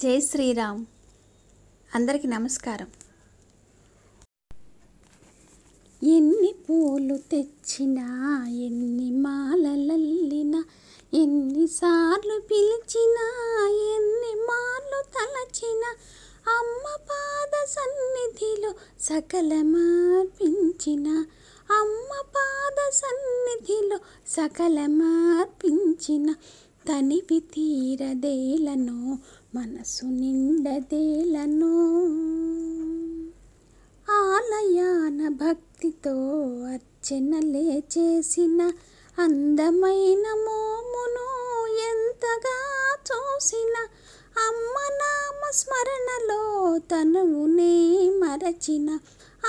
జై శ్రీరామ్. అందరికీ నమస్కారం. ఎన్ని పూలు తెచ్చినా, ఎన్ని మాలలల్లినా, ఎన్నిసార్లు పిలిచినా, ఎన్ని మార్లు తలచినా, అమ్మ పాద సన్నిధిలో సకలమర్పించిన, అమ్మ పాద సన్నిధిలో సకలమర్పించిన, తనివి తీరదేలనో, మనసు నిండదేలనో. ఆలయాన భక్తితో అర్చనలే చేసిన, అందమైన మోమును ఎంతగా చూసిన, అమ్మ నామ స్మరణలో తనువునే మరచిన,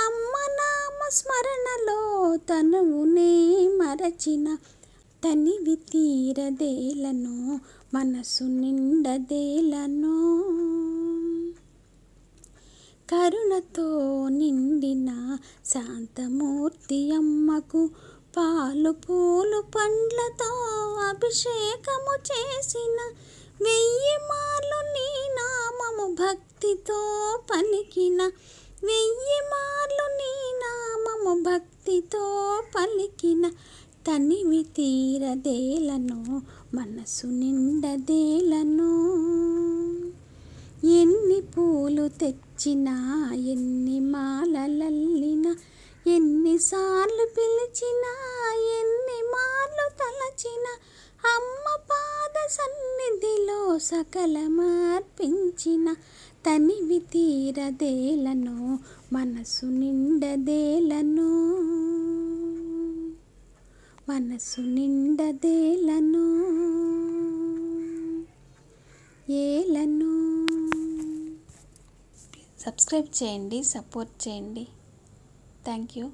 అమ్మ నామ స్మరణలో తనువునే మరచిన, తనివి తీరదేలనో, మనసు నిండదేలనో. కరుణతో నిండిన శాంతమూర్తి అమ్మకు పాలు పూలు పండ్లతో అభిషేకము చేసిన, 1000 మార్లు నీ నామము భక్తితో పలికిన, 1000 మార్లు నీ నామము భక్తితో పలికిన, తనివి తీరదేలనో, మనసు నిండదేలనో. ఎన్ని పూలు తెచ్చినా, ఎన్ని మాలలల్లినా, ఎన్నిసార్లు పిలిచినా, ఎన్ని మార్లు తలచినా, అమ్మ పాద సన్నిధిలో సకలమర్పించిన, తనివి తీరదేలనో, మనసు నిండదేలనో, మనసు నిండదేలనో, ఏలనో. సబ్స్క్రైబ్ చేయండి, సపోర్ట్ చేయండి. Thank you.